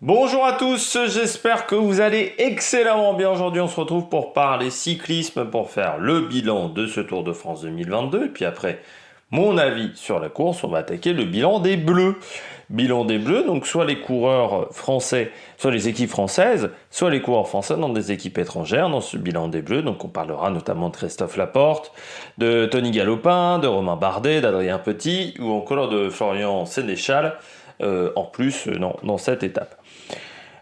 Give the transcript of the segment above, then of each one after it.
Bonjour à tous, j'espère que vous allez excellemment bien. Aujourd'hui, on se retrouve pour parler cyclisme, pour faire le bilan de ce Tour de France 2022. Et puis après, mon avis sur la course, on va attaquer le bilan des Bleus. Bilan des Bleus, donc soit les coureurs français, soit les équipes françaises, soit les coureurs français dans des équipes étrangères dans ce bilan des Bleus. Donc on parlera notamment de Christophe Laporte, de Tony Galopin, de Romain Bardet, d'Adrien Petit ou encore de Florian Sénéchal, dans cette étape.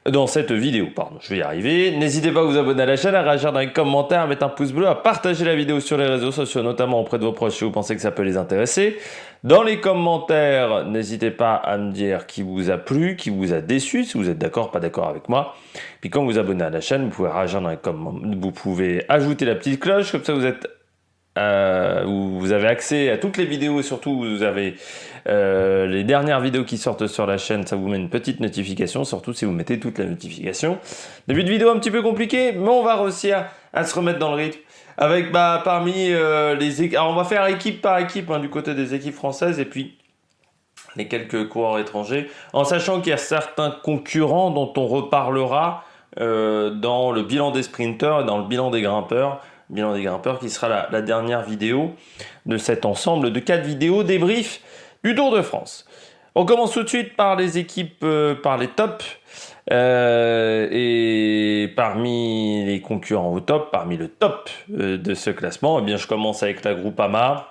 Dans cette vidéo, pardon, je vais y arriver. N'hésitez pas à vous abonner à la chaîne, à réagir dans les commentaires, à mettre un pouce bleu, à partager la vidéo sur les réseaux sociaux, notamment auprès de vos proches si vous pensez que ça peut les intéresser. Dans les commentaires, n'hésitez pas à me dire qui vous a plu, qui vous a déçu, si vous êtes d'accord, pas d'accord avec moi. Puis quand vous vous abonnez à la chaîne, vous pouvez réagir dans les commentaires, vous pouvez ajouter la petite cloche, comme ça vous avez accès à toutes les vidéos et surtout vous avez les dernières vidéos qui sortent sur la chaîne, ça vous met une petite notification, surtout si vous mettez toutes les notifications. Début de vidéo un petit peu compliqué, mais on va réussir à se remettre dans le rythme. Avec parmi les équipes, alors on va faire équipe par équipe du côté des équipes françaises et puis les quelques coureurs étrangers, en sachant qu'il y a certains concurrents dont on reparlera dans le bilan des sprinteurs et dans le bilan des grimpeurs. Bilan des grimpeurs qui sera la dernière vidéo de cet ensemble de 4 vidéos débrief du Tour de France. On commence tout de suite par les équipes, par les tops. Et parmi les concurrents au top, parmi le top de ce classement, eh bien, je commence avec la Groupama.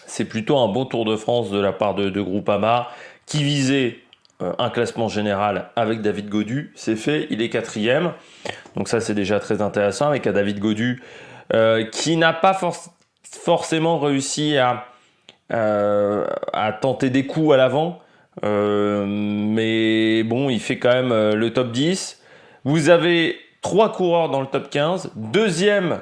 C'est plutôt un bon Tour de France de la part de Groupama qui visait un classement général avec David Gaudu. C'est fait, il est 4e. Donc ça, c'est déjà très intéressant avec un David Gaudu qui n'a pas forcément réussi à tenter des coups à l'avant. Mais bon, il fait quand même le top 10. Vous avez 3 coureurs dans le top 15. Deuxième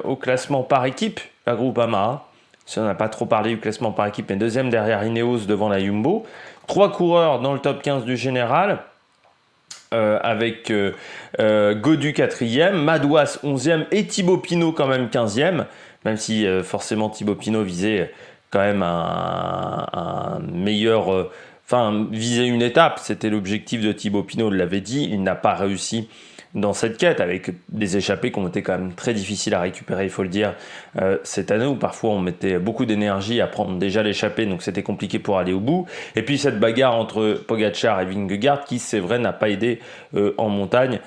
au classement par équipe, la Groupama. Si on n'a pas trop parlé du classement par équipe, mais deuxième derrière Ineos devant la Jumbo. 3 coureurs dans le top 15 du général. Avec Gaudu 4e, Madouas 11e et Thibaut Pinot quand même 15e, même si forcément Thibaut Pinot visait quand même un meilleur... visait une étape, c'était l'objectif de Thibaut Pinot, il l'avait dit, il n'a pas réussi dans cette quête, avec des échappées qui ont été quand même très difficiles à récupérer, il faut le dire, cette année, où parfois on mettait beaucoup d'énergie à prendre déjà l'échappée, donc c'était compliqué pour aller au bout. Et puis cette bagarre entre Pogačar et Vingegaard, qui c'est vrai n'a pas aidé en montagne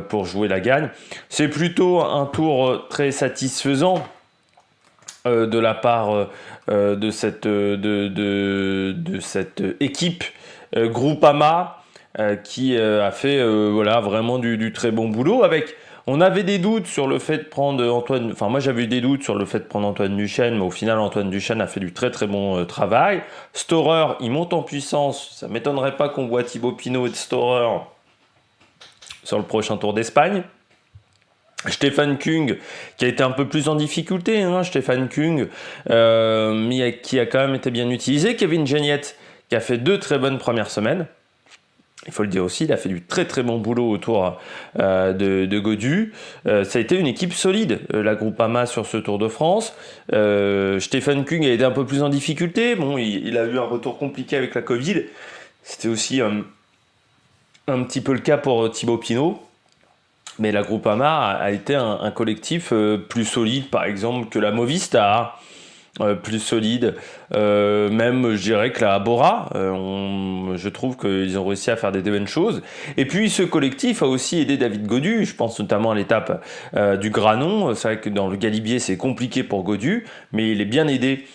pour jouer la gagne. C'est plutôt un tour très satisfaisant de la part de cette équipe Groupama, qui a fait vraiment du très bon boulot. On avait des doutes sur le fait de prendre Antoine... Enfin, moi, j'avais eu des doutes sur le fait de prendre Antoine Duchesne, mais au final, Antoine Duchesne a fait du très très bon travail. Storer, il monte en puissance. Ça ne m'étonnerait pas qu'on voit Thibaut Pinot et Storer sur le prochain Tour d'Espagne. Stefan Kung, qui a été un peu plus en difficulté, Stefan Kung, mais qui a quand même été bien utilisé. Kevin Geniet, qui a fait 2 très bonnes premières semaines. Il faut le dire aussi, il a fait du très très bon boulot autour de Gaudu. Ça a été une équipe solide, la Groupama, sur ce Tour de France. Stefan Kung a été un peu plus en difficulté. Bon, il a eu un retour compliqué avec la Covid. C'était aussi un petit peu le cas pour Thibaut Pinot. Mais la Groupama a été un collectif plus solide, par exemple, que la Movistar. Plus solide, même je dirais que la Bora, je trouve qu'ils ont réussi à faire des bonnes choses. Et puis ce collectif a aussi aidé David Gaudu, je pense notamment à l'étape du Granon. C'est vrai que dans le Galibier c'est compliqué pour Gaudu, mais il est bien aidé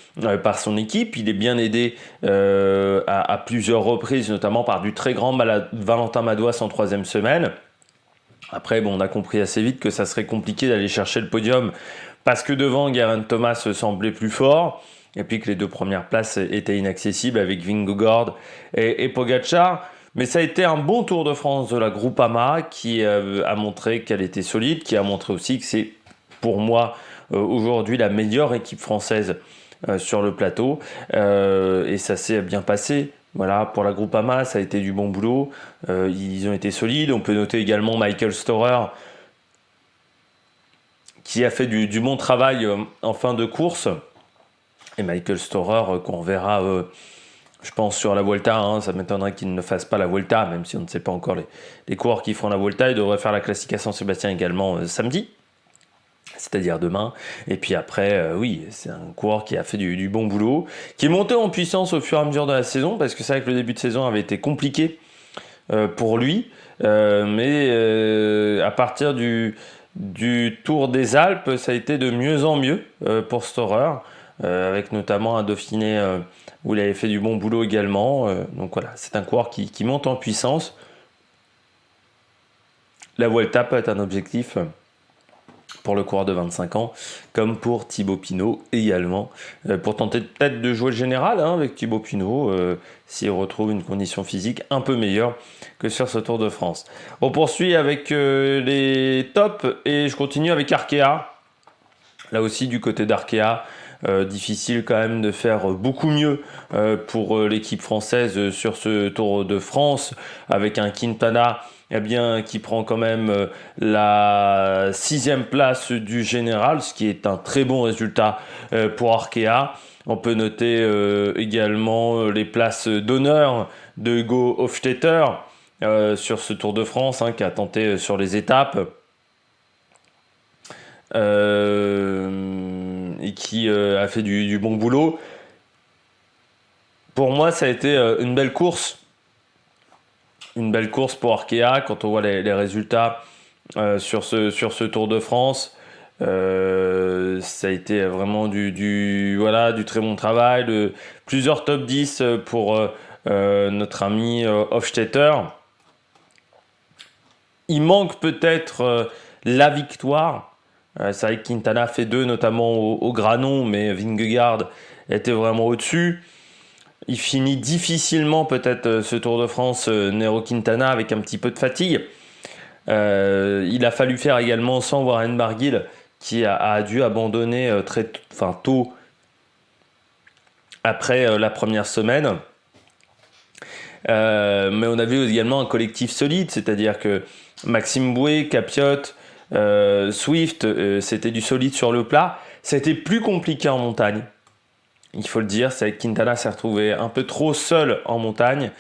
par son équipe, il est bien aidé à plusieurs reprises, notamment par du très grand Valentin Madouas en 3e semaine. Après, on a compris assez vite que ça serait compliqué d'aller chercher le podium parce que devant, Geraint Thomas semblait plus fort et puis que les 2 premières places étaient inaccessibles avec Vingegaard et Pogačar. Mais ça a été un bon Tour de France de la Groupama qui a montré qu'elle était solide, qui a montré aussi que c'est pour moi aujourd'hui la meilleure équipe française sur le plateau et ça s'est bien passé. Voilà, pour la Groupama, ça a été du bon boulot. Ils ont été solides. On peut noter également Michael Storer, qui a fait du bon travail en fin de course. Et Michael Storer, qu'on verra je pense, sur la Vuelta. Hein. Ça m'étonnerait qu'il ne fasse pas la Vuelta, même si on ne sait pas encore les coureurs qui feront la Vuelta. Il devrait faire la Classica San Sébastien également samedi, c'est-à-dire demain. Et puis après, oui, c'est un coureur qui a fait du bon boulot, qui est monté en puissance au fur et à mesure de la saison, parce que c'est vrai que le début de saison avait été compliqué pour lui. Mais à partir du Tour des Alpes, ça a été de mieux en mieux pour Storer, avec notamment un Dauphiné où il avait fait du bon boulot également. Donc voilà, c'est un coureur qui monte en puissance. La Vuelta peut être un objectif pour le coureur de 25 ans, comme pour Thibaut Pinot également, pour tenter peut-être de jouer le général avec Thibaut Pinot, s'il retrouve une condition physique un peu meilleure que sur ce Tour de France. On poursuit avec les tops, et je continue avec Arkea. Là aussi, du côté d'Arkea, difficile quand même de faire beaucoup mieux pour l'équipe française sur ce Tour de France, avec un Quintana qui prend quand même la 6e place du général, ce qui est un très bon résultat pour Arkea. On peut noter également les places d'honneur de Hugo Hofstetter sur ce Tour de France, qui a tenté sur les étapes. Et qui a fait du bon boulot. Pour moi, ça a été une belle course. Une belle course pour Arkea quand on voit les résultats sur ce Tour de France. Ça a été vraiment du très bon travail, de plusieurs top 10 pour notre ami Hofstetter. Il manque peut-être la victoire. C'est vrai que Quintana fait 2, notamment au Granon, mais Vingegaard était vraiment au-dessus. Il finit difficilement peut-être ce Tour de France, Nairo Quintana, avec un petit peu de fatigue. Il a fallu faire également sans Warren Barguil, qui a dû abandonner tôt après la première semaine. Mais on a vu également un collectif solide, c'est-à-dire que Maxime Bouet, Capiot, Swift, c'était du solide sur le plat. C'était plus compliqué en montagne, il faut le dire. C'est que Quintana s'est retrouvé un peu trop seul en montagne,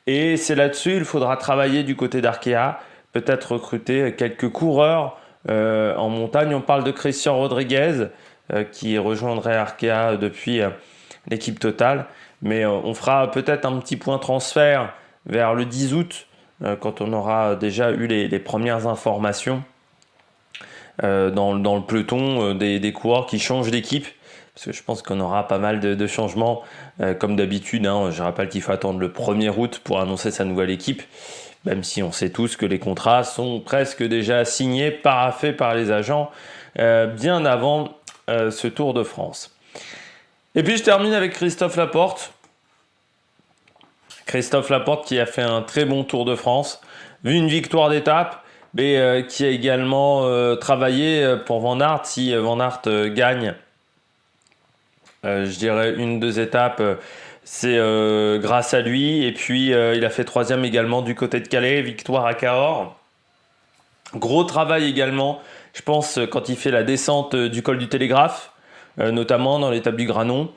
et c'est là-dessus il faudra travailler du côté d'Arkea, peut-être recruter quelques coureurs en montagne. On parle de Christian Rodriguez qui rejoindrait Arkea depuis l'équipe Total, mais on fera peut-être un petit point transfert vers le 10 août quand on aura déjà eu les premières informations dans le peloton des coureurs qui changent d'équipe, parce que je pense qu'on aura pas mal de changements comme d'habitude. Je rappelle qu'il faut attendre le 1er août pour annoncer sa nouvelle équipe, même si on sait tous que les contrats sont presque déjà signés, paraphés par les agents bien avant ce Tour de France. Et puis je termine avec Christophe Laporte. Christophe Laporte qui a fait un très bon Tour de France, vu une victoire d'étape, mais qui a également travaillé pour Van Aert. Si Van Aert gagne, je dirais 1-2 étapes, c'est grâce à lui. Et puis il a fait 3e également du côté de Calais, victoire à Cahors. Gros travail également, je pense, quand il fait la descente du col du Télégraphe, notamment dans l'étape du Granon.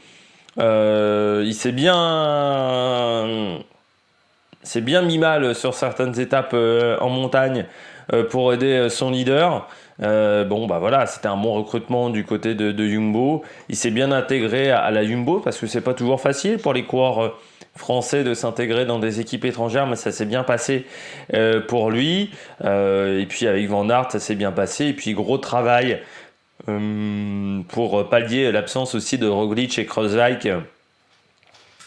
Il s'est bien mis mal sur certaines étapes en montagne pour aider son leader. C'était un bon recrutement du côté de Jumbo. Il s'est bien intégré à la Jumbo, parce que c'est pas toujours facile pour les coureurs français de s'intégrer dans des équipes étrangères, mais ça s'est bien passé pour lui. Et puis avec Van Aert, ça s'est bien passé. Et puis gros travail pour pallier l'absence aussi de Roglic et Kreuzweig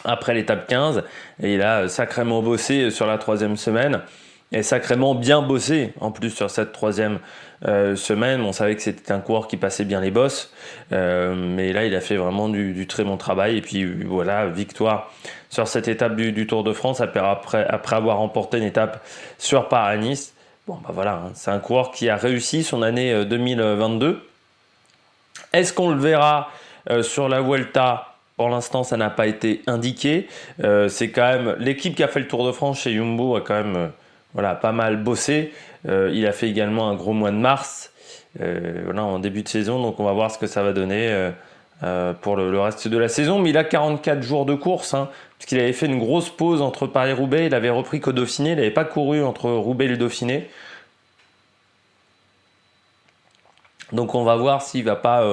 après l'étape 15, et il a sacrément bossé sur la 3e semaine, et sacrément bien bossé en plus sur cette 3e semaine. On savait que c'était un coureur qui passait bien les bosses, mais là il a fait vraiment du très bon travail. Et puis voilà, victoire sur cette étape du Tour de France après avoir remporté une étape sur Paris-Nice. C'est un coureur qui a réussi son année 2022. Est-ce qu'on le verra sur la Vuelta ? Pour l'instant, ça n'a pas été indiqué. C'est quand même l'équipe qui a fait le Tour de France chez Jumbo a quand même pas mal bossé. Il a fait également un gros mois de mars en début de saison, donc on va voir ce que ça va donner pour le reste de la saison, mais il a 44 jours de course, hein, puisqu'il avait fait une grosse pause entre Paris et Roubaix, il avait repris qu'au Dauphiné, il n'avait pas couru entre Roubaix et le Dauphiné. Donc on va voir s'il va pas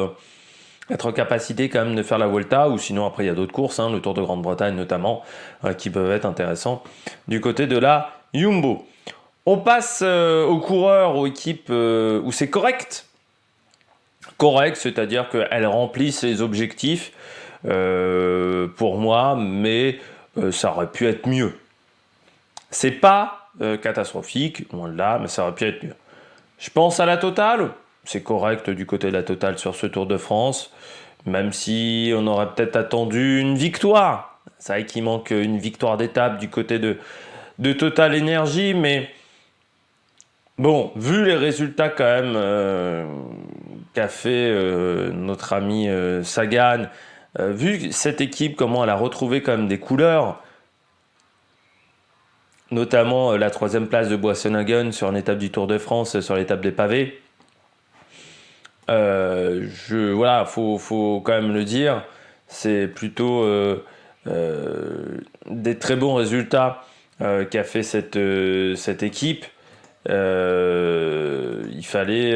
être en capacité quand même de faire la Vuelta, ou sinon après il y a d'autres courses, hein, le Tour de Grande-Bretagne notamment, qui peuvent être intéressants du côté de la Jumbo. On passe aux coureurs, aux équipes où c'est correct. Correct, c'est-à-dire qu'elles remplissent les objectifs pour moi, mais ça aurait pu être mieux. C'est pas catastrophique, loin de là, mais ça aurait pu être mieux. Je pense à la Total, c'est correct du côté de la Total sur ce Tour de France, même si on aurait peut-être attendu une victoire. C'est vrai qu'il manque une victoire d'étape du côté de Total Energy, mais bon, vu les résultats quand même qu'a fait notre ami Sagan, vu cette équipe, comment elle a retrouvé quand même des couleurs, notamment la 3e place de Boasson-Hagen sur une étape du Tour de France, sur l'étape des pavés. Voilà, faut quand même le dire, c'est plutôt des très bons résultats qu'a fait cette équipe. Il fallait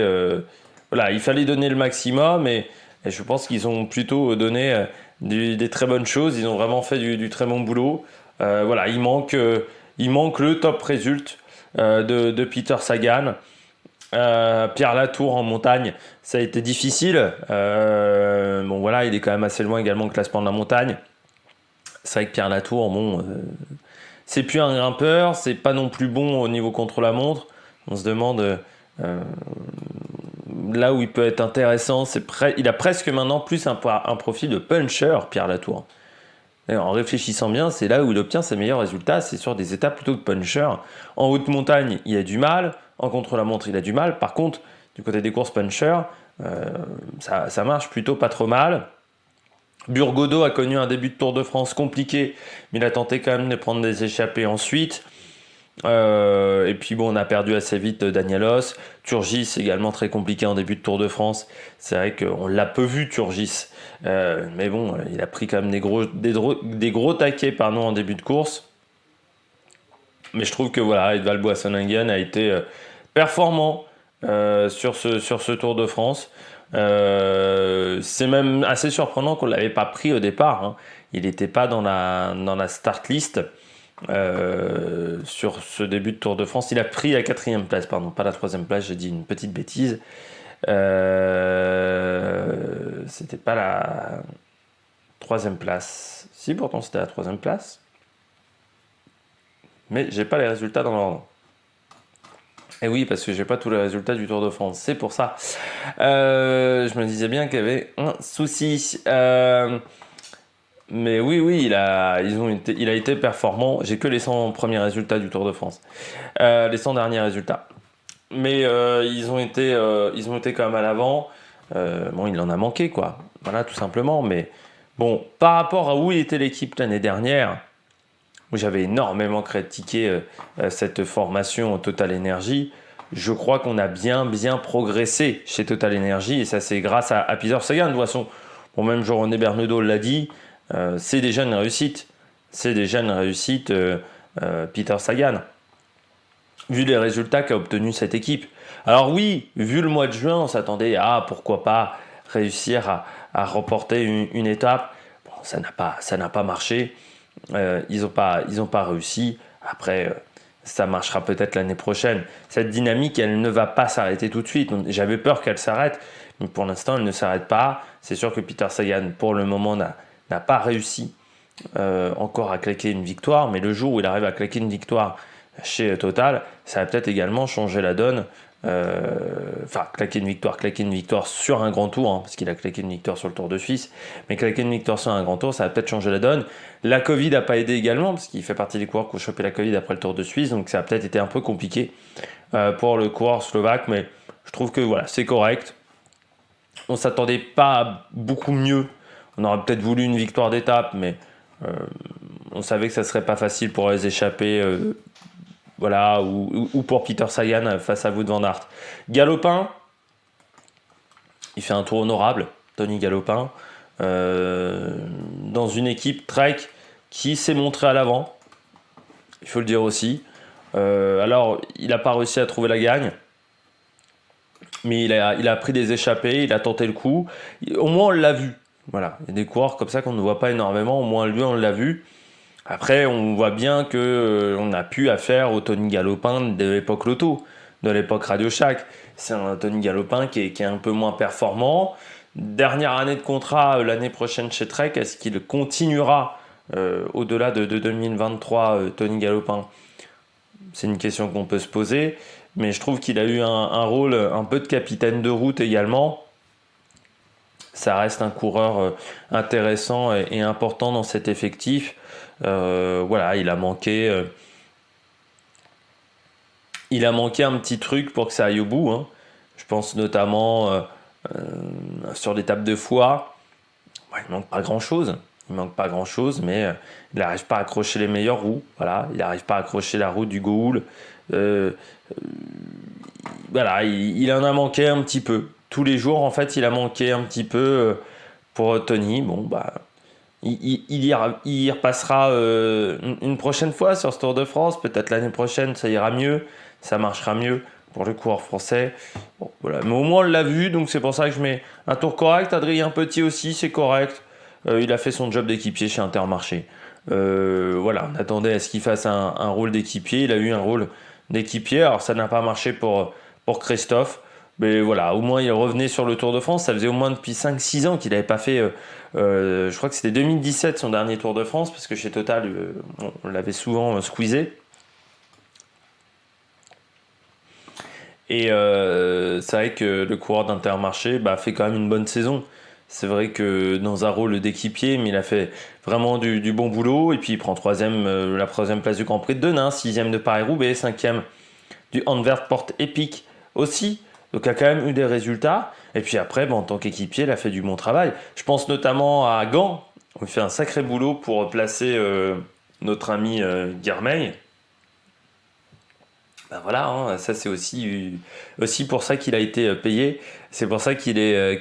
donner le maximum, et je pense qu'ils ont plutôt donné des très bonnes choses. Ils ont vraiment fait du très bon boulot. Voilà, il manque le top résulte de Peter Sagan. Pierre Latour en montagne, ça a été difficile. Bon voilà, il est quand même assez loin également au classement de la montagne. C'est vrai que Pierre Latour, bon, c'est plus un grimpeur, c'est pas non plus bon au niveau contre-la-montre. On se demande là où il peut être intéressant. Il a presque maintenant plus un profil de puncher, Pierre Latour. Et en réfléchissant bien, c'est là où il obtient ses meilleurs résultats, c'est sur des étapes plutôt de puncher. En haute montagne, il a du mal. En contre-la-montre, il a du mal. Par contre, du côté des courses puncher, ça marche plutôt pas trop mal. Burgodeau a connu un début de Tour de France compliqué, mais il a tenté quand même de prendre des échappées ensuite. Et puis bon, on a perdu assez vite Danielos. Turgis également très compliqué en début de Tour de France. C'est vrai qu'on l'a peu vu Turgis, mais bon, il a pris quand même des gros taquets en début de course. Mais je trouve que voilà, Edvald Boasson-Hagen a été performant sur ce Tour de France. C'est même assez surprenant qu'on ne l'avait pas pris au départ, hein. Il n'était pas dans la start list sur ce début de Tour de France. Il a pris la 4e place, pardon, pas la 3e place, j'ai dit une petite bêtise. C'était pas la 3e place. Si, pourtant c'était la 3e place. Mais j'ai pas les résultats dans l'ordre. Et oui, parce que j'ai pas tous les résultats du Tour de France, c'est pour ça. Je me disais bien qu'il y avait un souci. Mais oui, il a été performant. J'ai que les 100 premiers résultats du Tour de France, les 100 derniers résultats. Mais ils ont été quand même à l'avant. Bon, il en a manqué, quoi. Voilà, tout simplement. Mais bon, par rapport à où était l'équipe l'année dernière, où j'avais énormément critiqué cette formation Total Energy, je crois qu'on a bien progressé chez Total Energy, et ça c'est grâce à Peter Sagan. De toute façon, bon, même Jean-René Bernedeau l'a dit, c'est déjà une réussite. Peter Sagan, vu les résultats qu'a obtenu cette équipe. Alors oui, vu le mois de juin, on s'attendait à pourquoi pas réussir à remporter une étape. Bon, ça n'a pas marché. Ils n'ont pas réussi. Après, ça marchera peut-être l'année prochaine. Cette dynamique, elle ne va pas s'arrêter tout de suite. J'avais peur qu'elle s'arrête, mais pour l'instant, elle ne s'arrête pas. C'est sûr que Peter Sagan, pour le moment, n'a pas réussi encore à claquer une victoire, mais le jour où il arrive à claquer une victoire chez Total, ça va peut-être également changer la donne. Claquer une victoire sur un grand tour, hein, parce qu'il a claqué une victoire sur le Tour de Suisse, mais claquer une victoire sur un grand tour, ça va peut-être changer la donne. La Covid n'a pas aidé également, parce qu'il fait partie des coureurs qui ont chopé la Covid après le Tour de Suisse, donc ça a peut-être été un peu compliqué pour le coureur slovaque, mais je trouve que voilà, c'est correct. On s'attendait pas à beaucoup mieux. On aurait peut-être voulu une victoire d'étape, mais on savait que ça serait pas facile pour les échapper. Voilà, ou pour Peter Sagan face à Wout van Aert. Galopin, il fait un tour honorable, Tony Galopin. dans une équipe Trek qui s'est montrée à l'avant, il faut le dire aussi. Alors, il n'a pas réussi à trouver la gagne, mais il a pris des échappées, il a tenté le coup. Au moins, on l'a vu. Voilà, il y a des coureurs comme ça qu'on ne voit pas énormément, au moins lui, on l'a vu. Après, on voit bien que on n'a plus affaire au Tony Galopin de l'époque Lotto, de l'époque Radio Shack. C'est un Tony Galopin qui est un peu moins performant. Dernière année de contrat l'année prochaine chez Trek, est-ce qu'il continuera au-delà de 2023, Tony Galopin? C'est une question qu'on peut se poser, mais je trouve qu'il a eu un rôle un peu de capitaine de route également. Ça reste un coureur intéressant et important dans cet effectif. Voilà, il a manqué un petit truc pour que ça aille au bout, hein. Je pense notamment sur l'étape de Foix. Ouais, il manque pas grand-chose. Mais il n'arrive pas à accrocher les meilleures roues. Voilà, il n'arrive pas à accrocher la roue du Goul. Voilà, il en a manqué un petit peu. Tous les jours, en fait, il a manqué un petit peu pour Tony. Bon, bah, il y repassera une prochaine fois sur ce Tour de France. Peut-être l'année prochaine, ça ira mieux. Ça marchera mieux pour le coureur français. Bon, voilà. Mais au moins, on l'a vu. Donc, c'est pour ça que je mets un tour correct. Adrien Petit aussi, c'est correct. Il a fait son job d'équipier chez Intermarché. Voilà, on attendait à ce qu'il fasse un rôle d'équipier. Il a eu un rôle d'équipier. Alors, ça n'a pas marché pour Christophe. Mais voilà, au moins il revenait sur le Tour de France. Ça faisait au moins depuis 5-6 ans qu'il n'avait pas fait. Je crois que c'était 2017 son dernier Tour de France, parce que chez Total, on l'avait souvent squeezé. Et c'est vrai que le coureur d'Intermarché fait quand même une bonne saison. C'est vrai que dans un rôle d'équipier, mais il a fait vraiment du bon boulot. Et puis il prend la troisième place du Grand Prix de Denain, 6e de Paris-Roubaix, 5e du Anvers Porte Épique aussi. Donc il a quand même eu des résultats. Et puis après, en tant qu'équipier, il a fait du bon travail. Je pense notamment à Gand, où il fait un sacré boulot pour placer notre ami Guermeil. Ben voilà, hein, ça c'est aussi pour ça qu'il a été payé. C'est pour ça qu'il est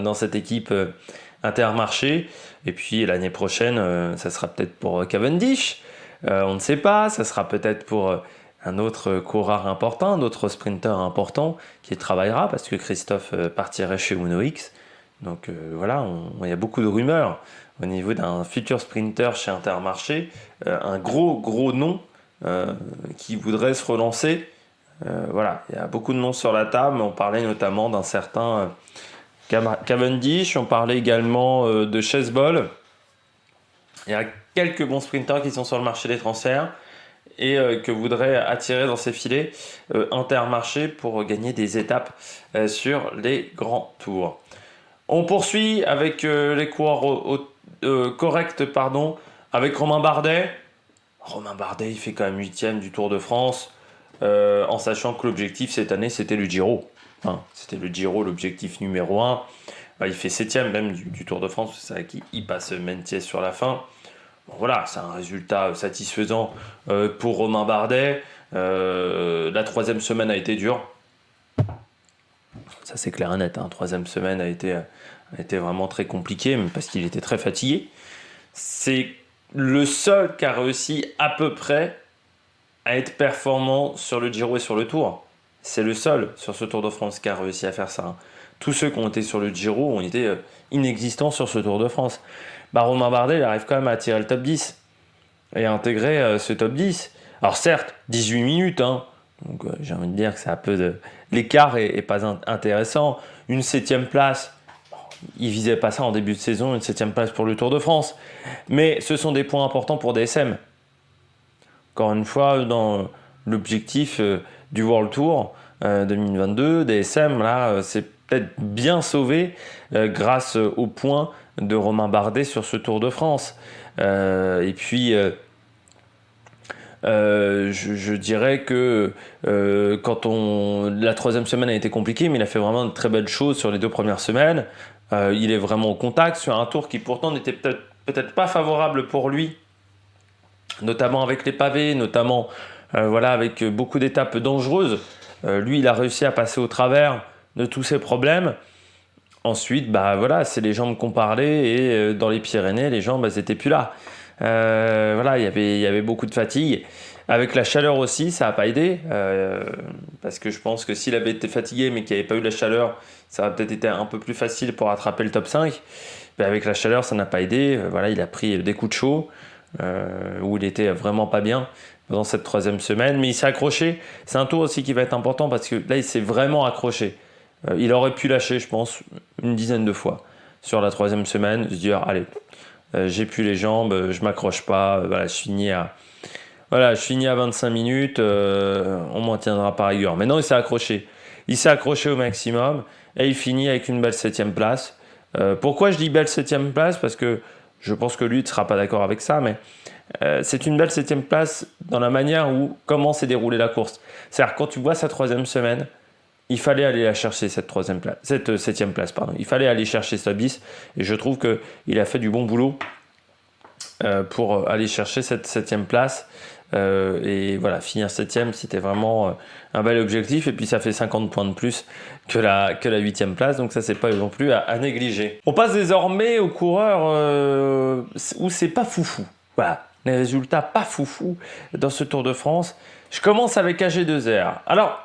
dans cette équipe Intermarché. Et puis l'année prochaine, ça sera peut-être pour Cavendish. On ne sait pas. Ça sera peut-être pour un autre coureur important, un autre sprinter important qui travaillera, parce que Christophe partirait chez Uno X. Donc voilà, il y a beaucoup de rumeurs au niveau d'un futur sprinter chez Intermarché. Un gros nom qui voudrait se relancer. Voilà, il y a beaucoup de noms sur la table, mais on parlait notamment d'un certain Cavendish, on parlait également de Chesbol. Il y a quelques bons sprinters qui sont sur le marché des transferts et que voudrait attirer dans ses filets Intermarché pour gagner des étapes sur les grands tours. On poursuit avec les coureurs corrects, avec Romain Bardet. Romain Bardet, il fait quand même 8e du Tour de France, en sachant que l'objectif cette année, c'était le Giro. C'était le Giro, l'objectif numéro 1. Il fait 7e même du Tour de France, c'est vrai qu'il passe Mentiès sur la fin. Bon, voilà, c'est un résultat satisfaisant pour Romain Bardet. La 3e semaine a été dure. Ça, c'est clair et net. 3e semaine a été vraiment très compliquée, parce qu'il était très fatigué. C'est le seul qui a réussi à peu près à être performant sur le Giro et sur le Tour. C'est le seul sur ce Tour de France qui a réussi à faire ça. Tous ceux qui ont été sur le Giro ont été inexistants sur ce Tour de France. Romain Bardet, il arrive quand même à tirer le top 10 et à intégrer ce top 10. Alors certes, 18 minutes, donc j'ai envie de dire que c'est un peu de... L'écart est pas intéressant. Une 7e place, il visait pas ça en début de saison, une 7e place pour le Tour de France. Mais ce sont des points importants pour DSM. Encore une fois, dans l'objectif du World Tour 2022, DSM, là, c'est peut-être bien sauvé grâce aux points de Romain Bardet sur ce Tour de France. Et puis, je dirais que quand la 3e semaine a été compliquée, mais il a fait vraiment de très belles choses sur les 2 premières semaines. Il est vraiment au contact sur un tour qui pourtant n'était peut-être pas favorable pour lui, notamment avec les pavés, notamment avec beaucoup d'étapes dangereuses. Lui, il a réussi à passer au travers de tous ces problèmes Ensuite, bah voilà, c'est les jambes qu'on parlait et dans les Pyrénées, les jambes, elles étaient plus là. Voilà, il y avait beaucoup de fatigue. Avec la chaleur aussi, ça n'a pas aidé. Parce que je pense que s'il avait été fatigué mais qu'il n'y avait pas eu la chaleur, ça aurait peut-être été un peu plus facile pour attraper le top 5. Mais avec la chaleur, ça n'a pas aidé. Voilà, il a pris des coups de chaud où il était vraiment pas bien dans cette troisième semaine. Mais il s'est accroché. C'est un tour aussi qui va être important parce que là, il s'est vraiment accroché. Il aurait pu lâcher, je pense, une dizaine de fois sur la troisième semaine, se dire allez, j'ai plus les jambes, je m'accroche pas, voilà, je finis à 25 minutes, on m'en tiendra par rigueur. Mais non, il s'est accroché. Il s'est accroché au maximum et il finit avec une belle 7e place. Pourquoi je dis belle 7e place? Parce que je pense que lui ne sera pas d'accord avec ça, mais c'est une belle 7e place dans la manière où comment s'est déroulée la course. C'est-à-dire quand tu vois sa troisième semaine, il fallait aller la chercher cette troisième place, cette 7e place, pardon. Il fallait aller chercher ce bis et je trouve qu'il a fait du bon boulot pour aller chercher cette 7e place. Et voilà, finir 7e, c'était vraiment un bel objectif. Et puis ça fait 50 points de plus que la 8e place. Donc ça, c'est pas non plus à négliger. On passe désormais aux coureurs où c'est pas foufou. Voilà, les résultats pas foufou dans ce Tour de France. Je commence avec AG2R. Alors,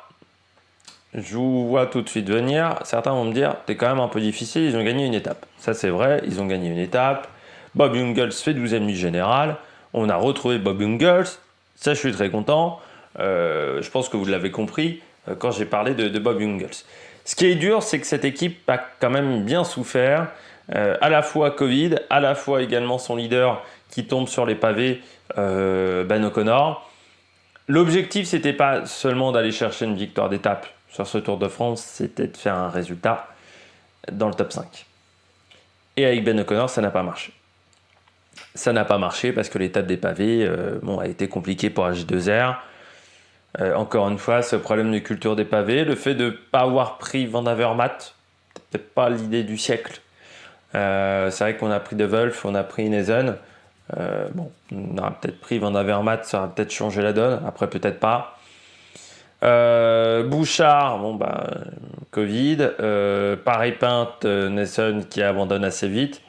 je vous vois tout de suite venir. Certains vont me dire, t'es quand même un peu difficile, ils ont gagné une étape. Ça, c'est vrai, ils ont gagné une étape. Bob Jungels fait 12e du général. On a retrouvé Bob Jungels. Ça, je suis très content. Je pense que vous l'avez compris quand j'ai parlé de Bob Jungels. Ce qui est dur, c'est que cette équipe a quand même bien souffert. À la fois Covid, à la fois également son leader qui tombe sur les pavés, Ben O'Connor. L'objectif, c'était pas seulement d'aller chercher une victoire d'étape sur ce Tour de France, c'était de faire un résultat dans le top 5. Et avec Ben O'Connor, ça n'a pas marché. Ça n'a pas marché parce que l'étape des pavés a été compliquée pour AG2R. Encore une fois, ce problème de culture des pavés, le fait de ne pas avoir pris Van Avermaet, c'était pas l'idée du siècle. C'est vrai qu'on a pris De Wolf, on a pris Nezen. On aura peut-être pris Van Avermaet, ça aura peut-être changé la donne. Après, peut-être pas. Bouchard, Covid. Paris-Pinte, Nezen qui abandonne assez vite.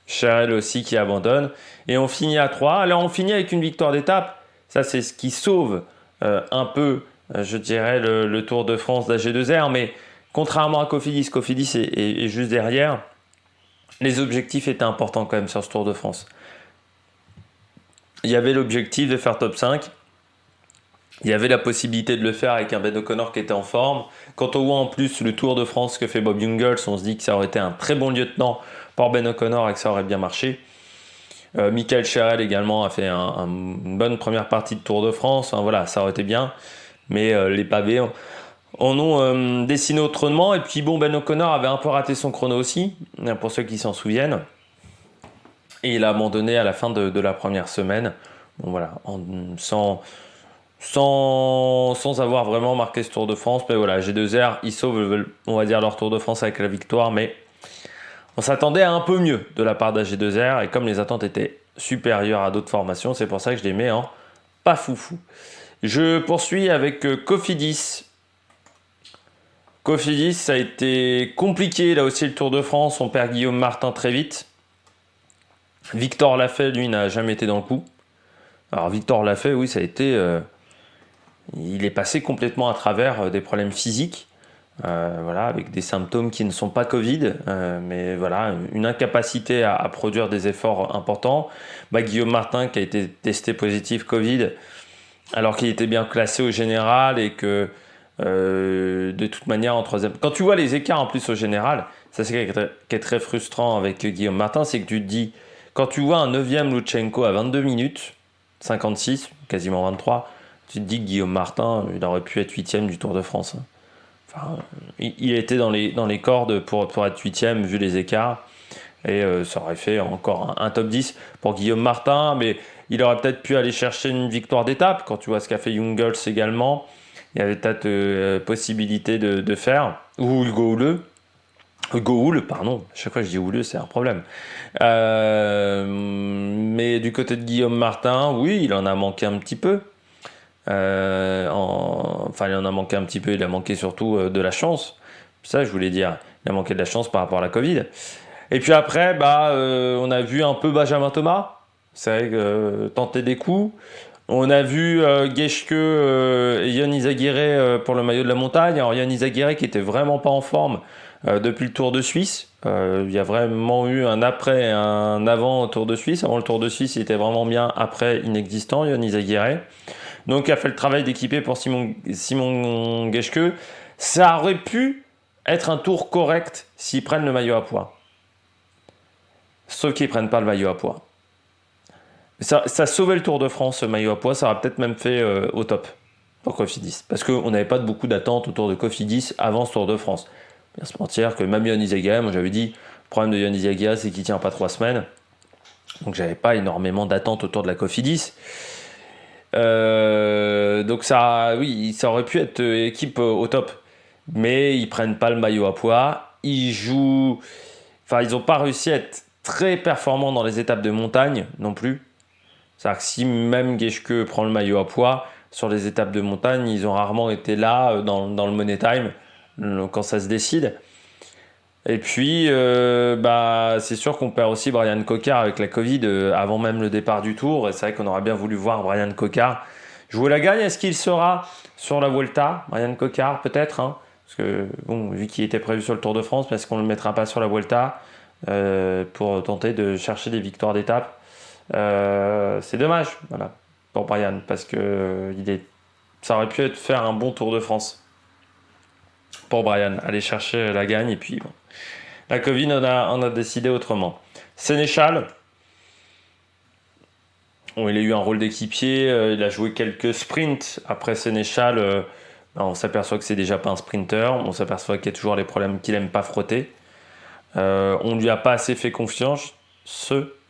Cherel aussi qui abandonne. Et on finit à 3. Alors on finit avec une victoire d'étape. Ça, c'est ce qui sauve un peu, je dirais, le Tour de France d'AG2R. Mais contrairement à Cofidis est juste derrière. Les objectifs étaient importants quand même sur ce Tour de France. Il y avait l'objectif de faire top 5. Il y avait la possibilité de le faire avec un Ben O'Connor qui était en forme. Quand on voit en plus le Tour de France que fait Bob Jungels, on se dit que ça aurait été un très bon lieutenant pour Ben O'Connor et que ça aurait bien marché. Michael Cherel également a fait une bonne première partie de Tour de France. Enfin, voilà, ça aurait été bien. Mais les pavés en ont dessiné autrement. Et puis Ben O'Connor avait un peu raté son chrono aussi, pour ceux qui s'en souviennent. Et il a abandonné à la fin de la première semaine. Sans avoir vraiment marqué ce Tour de France. Mais voilà, G2R, ils sauvent, on va dire, leur Tour de France avec la victoire. Mais on s'attendait à un peu mieux de la part d'AG2R. Et comme les attentes étaient supérieures à d'autres formations, c'est pour ça que je les mets en pas foufou. Je poursuis avec Cofidis. Cofidis, ça a été compliqué. Là aussi, le Tour de France. On perd Guillaume Martin très vite. Victor Lafay, lui, n'a jamais été dans le coup. Alors Victor Lafay, oui, ça a été... il est passé complètement à travers des problèmes physiques, avec des symptômes qui ne sont pas Covid, mais voilà, une incapacité à produire des efforts importants. Guillaume Martin qui a été testé positif Covid, alors qu'il était bien classé au général et que de toute manière en troisième... Quand tu vois les écarts en plus au général, ça c'est ce qui est très frustrant avec Guillaume Martin, c'est que tu te dis, quand tu vois un 9e Lutsenko à 22 minutes, 56, quasiment 23, tu te dis que Guillaume Martin, il aurait pu être 8e du Tour de France. Enfin, il était dans les cordes pour être 8e vu les écarts. Et ça aurait fait encore un top 10 pour Guillaume Martin. Mais il aurait peut-être pu aller chercher une victoire d'étape. Quand tu vois ce qu'a fait Jungels également, il y avait peut-être possibilité de faire. Ou Hugo Houle, pardon. Chaque fois que je dis Houle, c'est un problème. Mais du côté de Guillaume Martin, oui, il en a manqué un petit peu. Il en a manqué un petit peu. Il a manqué surtout de la chance. Ça, je voulais dire. Il a manqué de la chance par rapport à la Covid. Et puis après, on a vu un peu Benjamin Thomas. C'est vrai que tenter des coups. On a vu Geschke et Yann Izaguirre pour le maillot de la montagne. Alors Yann Izaguirre qui était vraiment pas en forme depuis le Tour de Suisse. Il y a vraiment eu un après et un avant au Tour de Suisse. Avant le Tour de Suisse, il était vraiment bien. Après, inexistant, Yann Izaguirre. Donc, il a fait le travail d'équiper pour Simon Geschke. Ça aurait pu être un tour correct s'ils prennent le maillot à poids. Sauf qu'ils ne prennent pas le maillot à poids. Ça sauvait le Tour de France, ce maillot à poids. Ça aurait peut-être même fait au top pour Cofidis. Parce qu'on n'avait pas beaucoup d'attentes autour de Cofidis avant ce Tour de France. Bien se mentir que même Yann Izaguirre, moi j'avais dit, le problème de Yann Izaguirre, c'est qu'il ne tient pas 3 semaines. Donc j'avais pas énormément d'attentes autour de la Cofidis. Donc ça aurait pu être équipe au top. Mais ils prennent pas le maillot à poids. Ils n'ont pas réussi à être très performants dans les étapes de montagne non plus. C'est-à-dire que si même Geschke prend le maillot à poids, sur les étapes de montagne, ils ont rarement été là dans le Money Time, quand ça se décide. Et puis, c'est sûr qu'on perd aussi Brian Cocard avec la Covid avant même le départ du Tour. Et c'est vrai qu'on aurait bien voulu voir Brian Cocard jouer la gagne. Est-ce qu'il sera sur la Vuelta, Brian Cocard, peut-être, hein, parce que, vu qu'il était prévu sur le Tour de France, est-ce qu'on ne le mettra pas sur la Vuelta pour tenter de chercher des victoires d'étape. C'est dommage, voilà, pour Brian, parce que ça aurait pu faire un bon Tour de France pour Brian, aller chercher la gagne. Et puis, la Covid on a décidé autrement. Sénéchal, il a eu un rôle d'équipier, il a joué quelques sprints. Après Sénéchal, on s'aperçoit que c'est déjà pas un sprinter, on s'aperçoit qu'il y a toujours les problèmes qu'il aime pas frotter. On lui a pas assez fait confiance,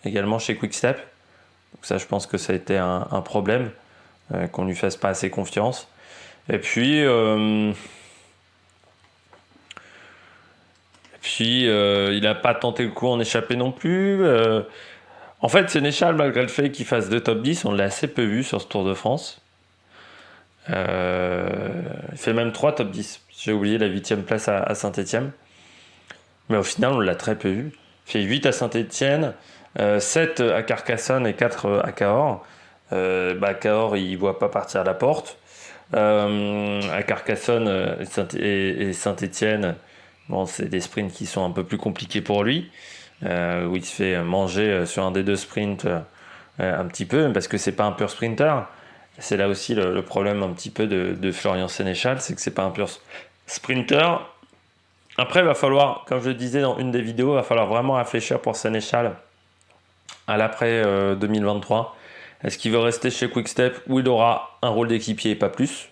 également chez Quick-Step. Donc ça, je pense que ça a été un problème, qu'on lui fasse pas assez confiance. Et puis, il n'a pas tenté le coup en échappé non plus. En fait, Sénéchal, malgré le fait qu'il fasse 2 top 10, on l'a assez peu vu sur ce Tour de France. Il fait même 3 top 10. J'ai oublié la 8e place à Saint-Étienne. Mais au final, on l'a très peu vu. Il fait 8 à Saint-Étienne, 7 à Carcassonne et 4 à Cahors. Cahors, il ne voit pas partir à la porte. À Carcassonne et Saint-Étienne, c'est des sprints qui sont un peu plus compliqués pour lui, où il se fait manger sur un des 2 sprints un petit peu, parce que c'est pas un pur sprinter. C'est là aussi le problème un petit peu de Florian Sénéchal, c'est que c'est pas un pur sprinter. Après, il va falloir, comme je le disais dans une des vidéos, il va falloir vraiment réfléchir pour Sénéchal à l'après 2023. Est-ce qu'il veut rester chez Quick-Step où il aura un rôle d'équipier et pas plus?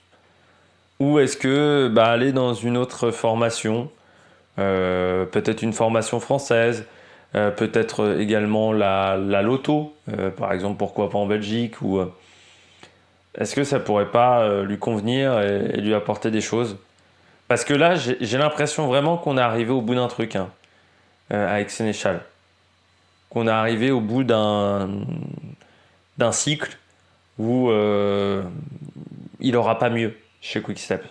Ou est-ce que aller dans une autre formation, peut-être une formation française, peut-être également la Lotto, par exemple, pourquoi pas en Belgique, ou est-ce que ça pourrait pas lui convenir et lui apporter des choses? Parce que là, j'ai l'impression vraiment qu'on est arrivé au bout d'un truc, avec Sénéchal. Qu'on est arrivé au bout d'un cycle où il n'aura pas mieux chez Quick-Step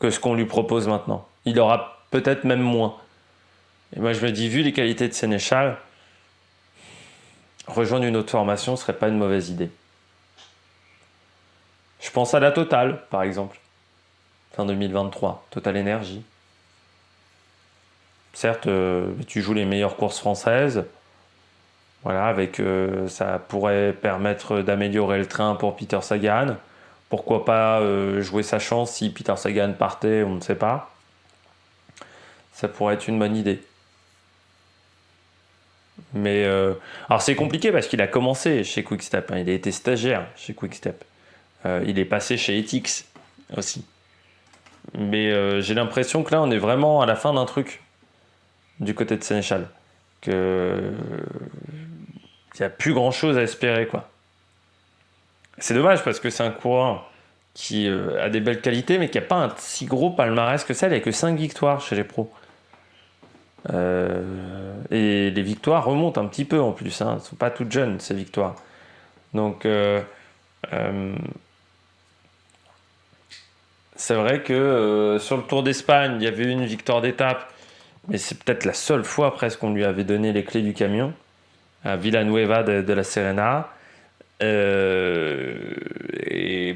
que ce qu'on lui propose maintenant. Il aura peut-être même moins. Et moi, je me dis, vu les qualités de Sénéchal, rejoindre une autre formation ne serait pas une mauvaise idée. Je pense à la Total, par exemple. Fin 2023, Total Energy. Certes, tu joues les meilleures courses françaises. Voilà, ça pourrait permettre d'améliorer le train pour Peter Sagan. Pourquoi pas jouer sa chance si Peter Sagan partait, on ne sait pas. Ça pourrait être une bonne idée. Mais alors c'est compliqué parce qu'il a commencé chez Quick-Step. Il a été stagiaire chez Quick-Step. Il est passé chez Etix aussi. Mais j'ai l'impression que là, on est vraiment à la fin d'un truc du côté de Sénéchal. Il n'y a plus grand-chose à espérer, quoi. C'est dommage parce que c'est un coureur qui a des belles qualités, mais qui n'a pas un si gros palmarès que ça. Il n'a que 5 victoires chez les pros. Et les victoires remontent un petit peu en plus. Elles ne sont pas toutes jeunes, ces victoires. Donc, C'est vrai que sur le Tour d'Espagne, il y avait eu une victoire d'étape, mais c'est peut-être la seule fois presque qu'on lui avait donné les clés du camion à Villanueva de la Serena. Et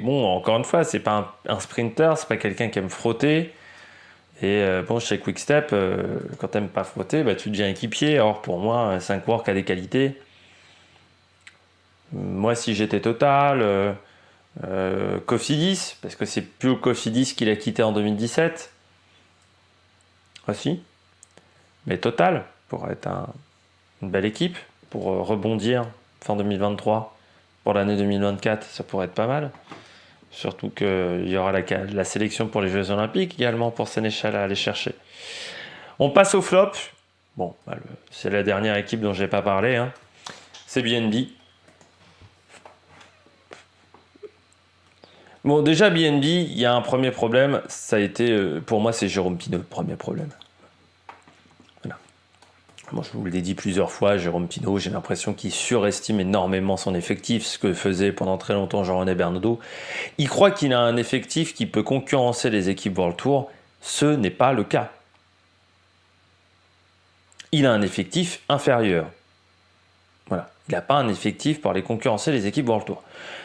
bon, encore une fois, c'est pas un sprinter, c'est pas quelqu'un qui aime frotter. Et bon, chez Quick-Step, quand t'aimes pas frotter, bah, tu deviens équipier. Or, pour moi, c'est un coureur qui a des qualités. Moi, si j'étais Total, Cofidis, parce que c'est plus le Cofidis qu'il a quitté en 2017. Ah si, mais Total, pour être une belle équipe, pour rebondir fin 2023, pour l'année 2024, ça pourrait être pas mal. Surtout qu'il y aura la sélection pour les Jeux Olympiques également pour Sénéchal à aller chercher. On passe au flop. Bon, bah, c'est la dernière équipe dont je n'ai pas parlé. Hein. C'est BNB. Bon, déjà, BNB, il y a un premier problème. Ça a été, pour moi, c'est Jérôme Pinault, le premier problème. Voilà. Bon, je vous l'ai dit plusieurs fois, Jérôme Pinault, j'ai l'impression qu'il surestime énormément son effectif, ce que faisait pendant très longtemps Jean-René Bernaudot. Il croit qu'il a un effectif qui peut concurrencer les équipes World Tour. Ce n'est pas le cas. Il a un effectif inférieur. Voilà. Il n'a pas un effectif pour aller concurrencer les équipes World Tour.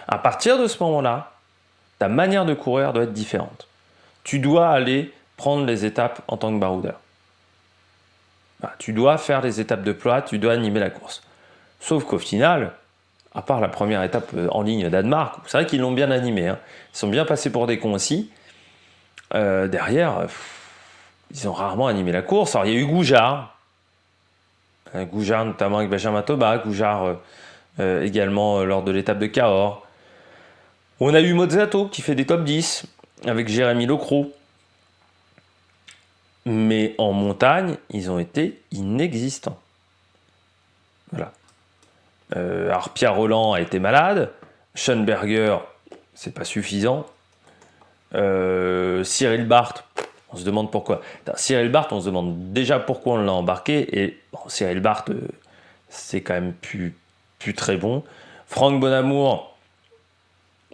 À partir de ce moment-là, ta manière de courir doit être différente. Tu dois aller prendre les étapes en tant que baroudeur. Voilà. Tu dois faire les étapes de plat, tu dois animer la course. Sauf qu'au final, à part la première étape en ligne Danemark, c'est vrai qu'ils l'ont bien animé. Hein. Ils sont bien passés pour des cons aussi. Derrière, ils ont rarement animé la course. Alors, il y a eu Goujard. Goujard notamment avec Benjamin Toba. Goujard également lors de l'étape de Cahors. On a eu Mozzato qui fait des top 10 avec Jérémy Locro. Mais en montagne, ils ont été inexistants. Voilà. Alors Pierre Rolland a été malade. Schoenberger, c'est pas suffisant. Cyril Barth, on se demande pourquoi. Cyril Barth, on se demande déjà pourquoi on l'a embarqué. Et bon, Cyril Barth, c'est quand même plus très bon. Franck Bonamour,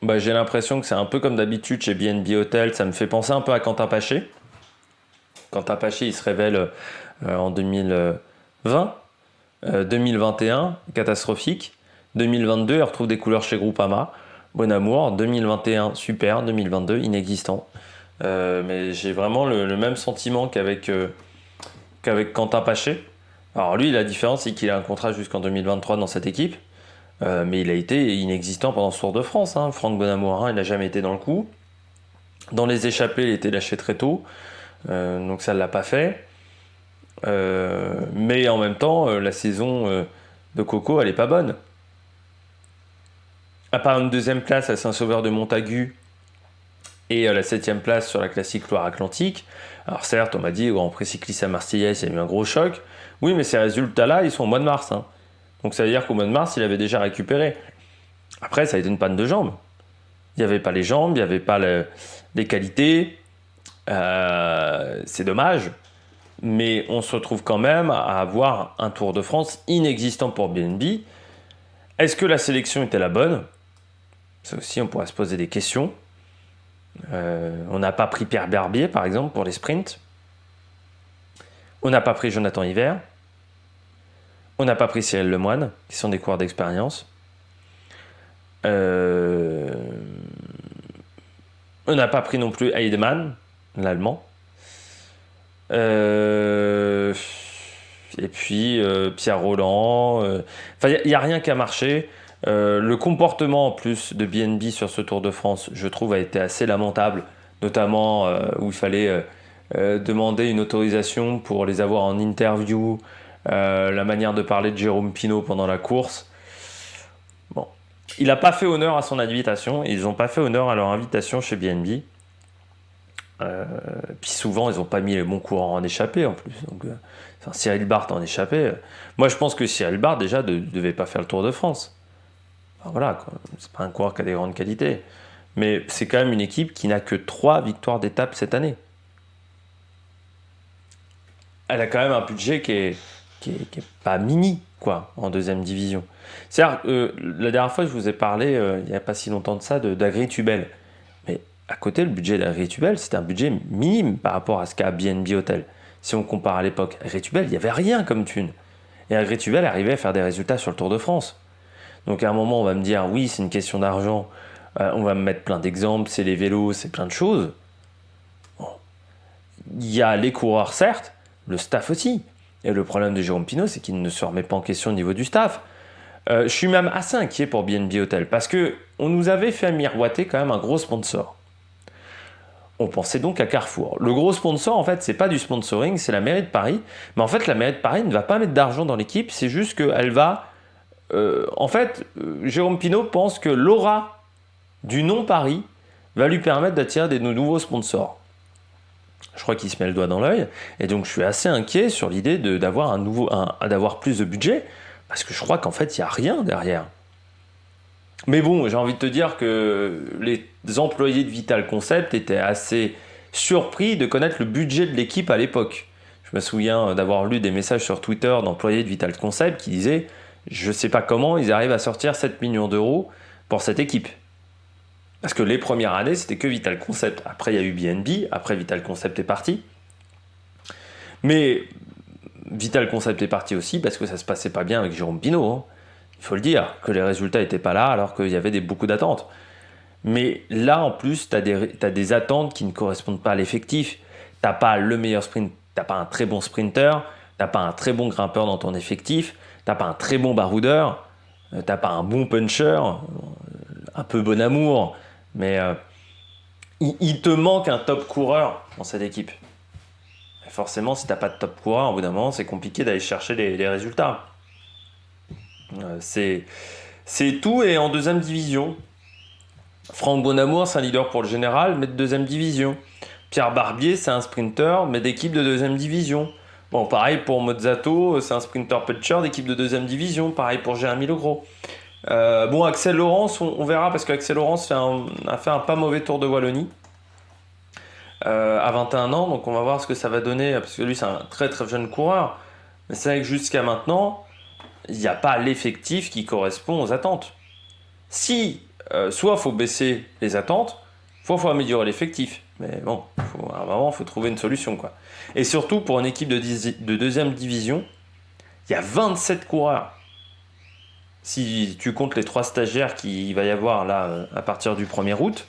bah, j'ai l'impression que c'est un peu comme d'habitude chez BNB Hotel. Ça me fait penser un peu à Quentin Paché. Quentin Paché, il se révèle en 2020. 2021, catastrophique. 2022, il retrouve des couleurs chez Groupama. Bon amour. 2021, super. 2022, inexistant. Mais j'ai vraiment le même sentiment qu'avec Quentin Paché. Alors lui, la différence, c'est qu'il a un contrat jusqu'en 2023 dans cette équipe. Mais il a été inexistant pendant ce Tour de France. Hein. Franck Bonamour, il n'a jamais été dans le coup. Dans les échappées, il était lâché très tôt. Donc ça ne l'a pas fait. Mais en même temps, la saison de Coco, elle est pas bonne. À part une deuxième place à Saint-Sauveur de Montagu et la 7e place sur la classique Loire-Atlantique. Alors certes, on m'a dit au Grand Prix cycliste à Marseillaise, il y a eu un gros choc. Oui, mais ces résultats-là, ils sont au mois de mars. Hein. Donc ça veut dire qu'au mois de mars, il avait déjà récupéré. Après, ça a été une panne de jambes. Il n'y avait pas les jambes, il n'y avait pas les qualités. C'est dommage. Mais on se retrouve quand même à avoir un Tour de France inexistant pour BNB. Est-ce que la sélection était la bonne ? Ça aussi, on pourrait se poser des questions. On n'a pas pris Pierre Barbier, par exemple, pour les sprints. On n'a pas pris Jonathan Hiver. On n'a pas pris Cyril Lemoine, qui sont des coureurs d'expérience. On n'a pas pris non plus Heidemann, l'Allemand. Et puis Pierre Rolland. Enfin, il n'y a rien qui a marché. Le comportement en plus de BNB sur ce Tour de France, je trouve, a été assez lamentable, notamment où il fallait demander une autorisation pour les avoir en interview, la manière de parler de Jérôme Pinault pendant la course. Bon, il n'a pas fait honneur à son invitation, ils n'ont pas fait honneur à leur invitation chez BNB. Puis souvent, ils n'ont pas mis les bons courants en échappée en plus. Donc, Cyril Barth en échappée. Moi, je pense que Cyril Barth, déjà, ne devait pas faire le Tour de France. Enfin, voilà, quoi. C'est pas un coureur qui a des grandes qualités. Mais c'est quand même une équipe qui n'a que 3 victoires d'étape cette année. Elle a quand même un budget qui est pas mini, quoi, en deuxième division. C'est-à-dire, la dernière fois, je vous ai parlé, il n'y a pas si longtemps de ça, d'Agri Tubel. Mais à côté, le budget d'Agritubel, c'était un budget minime par rapport à ce qu'a BNB Hotel. Si on compare à l'époque, Agritubel, il n'y avait rien comme thune. Et Agritubel arrivait à faire des résultats sur le Tour de France. Donc à un moment, on va me dire, oui, c'est une question d'argent, on va me mettre plein d'exemples, c'est les vélos, c'est plein de choses. Bon. Il y a les coureurs, certes, le staff aussi. Et le problème de Jérôme Pinault, c'est qu'il ne se remet pas en question au niveau du staff. Je suis même assez inquiet pour BNB Hotel, parce qu'on nous avait fait miroiter quand même un gros sponsor. On pensait donc à Carrefour. Le gros sponsor, en fait, c'est pas du sponsoring, c'est la mairie de Paris. Mais en fait, la mairie de Paris ne va pas mettre d'argent dans l'équipe, c'est juste qu'elle va... Jérôme Pinault pense que l'aura du nom Paris va lui permettre d'attirer des nouveaux sponsors. Je crois qu'il se met le doigt dans l'œil. Et donc, je suis assez inquiet sur l'idée d'avoir d'avoir plus de budget, parce que je crois qu'en fait, il n'y a rien derrière. Mais bon, j'ai envie de te dire que les employés de Vital Concept étaient assez surpris de connaître le budget de l'équipe à l'époque. Je me souviens d'avoir lu des messages sur Twitter d'employés de Vital Concept qui disaient « Je ne sais pas comment ils arrivent à sortir 7 millions d'euros pour cette équipe. » Parce que les premières années, c'était que Vital Concept. Après, il y a eu BNB, après Vital Concept est parti. Mais Vital Concept est parti aussi parce que ça se passait pas bien avec Jérôme Pinault, hein. Il faut le dire, que les résultats n'étaient pas là alors qu'il y avait beaucoup d'attentes. Mais là, en plus, tu as des attentes qui ne correspondent pas à l'effectif. Tu n'as pas le meilleur sprint, tu n'as pas un très bon sprinter, tu n'as pas un très bon grimpeur dans ton effectif, tu n'as pas un très bon baroudeur, tu n'as pas un bon puncher, un peu bon amour, mais il te manque un top coureur dans cette équipe. Et forcément, si tu n'as pas de top coureur, au bout d'un moment, c'est compliqué d'aller chercher les résultats. C'est tout, et en deuxième division. Franck Bonamour, c'est un leader pour le général, mais de deuxième division. Pierre Barbier, c'est un sprinter, mais d'équipe de deuxième division. Bon, pareil pour Mozzato, c'est un sprinter puncher d'équipe de deuxième division. Pareil pour Jérémy Legros. Bon, Axel Laurence, on verra, parce qu'Axel Laurence a fait un pas mauvais Tour de Wallonie à 21 ans, donc on va voir ce que ça va donner, parce que lui, c'est un très très jeune coureur. Mais c'est vrai que jusqu'à maintenant, il n'y a pas l'effectif qui correspond aux attentes. Si, soit il faut baisser les attentes, soit il faut améliorer l'effectif. Mais bon, à un moment, il faut trouver une solution, quoi. Et surtout, pour une équipe de deuxième division, il y a 27 coureurs. Si tu comptes les 3 stagiaires qu'il va y avoir là à partir du 1er août,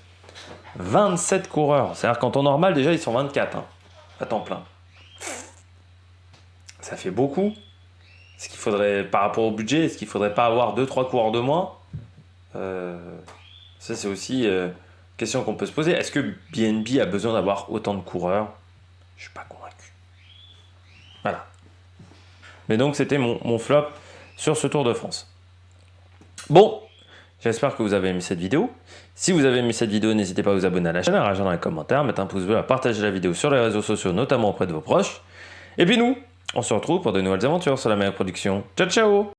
27 coureurs. C'est-à-dire qu'en temps normal, déjà, ils sont 24, hein, à temps plein. Ça fait beaucoup. Est-ce qu'il faudrait, par rapport au budget, est-ce qu'il ne faudrait pas avoir 2-3 coureurs de moins ? Ça, c'est aussi une question qu'on peut se poser. Est-ce que BNB a besoin d'avoir autant de coureurs ? Je ne suis pas convaincu. Voilà. Mais donc, c'était mon flop sur ce Tour de France. Bon, j'espère que vous avez aimé cette vidéo. Si vous avez aimé cette vidéo, n'hésitez pas à vous abonner à la chaîne, à réagir dans les commentaires, mettre un pouce bleu, à partager la vidéo sur les réseaux sociaux, notamment auprès de vos proches. Et puis nous, on se retrouve pour de nouvelles aventures sur la meilleure production. Ciao, ciao!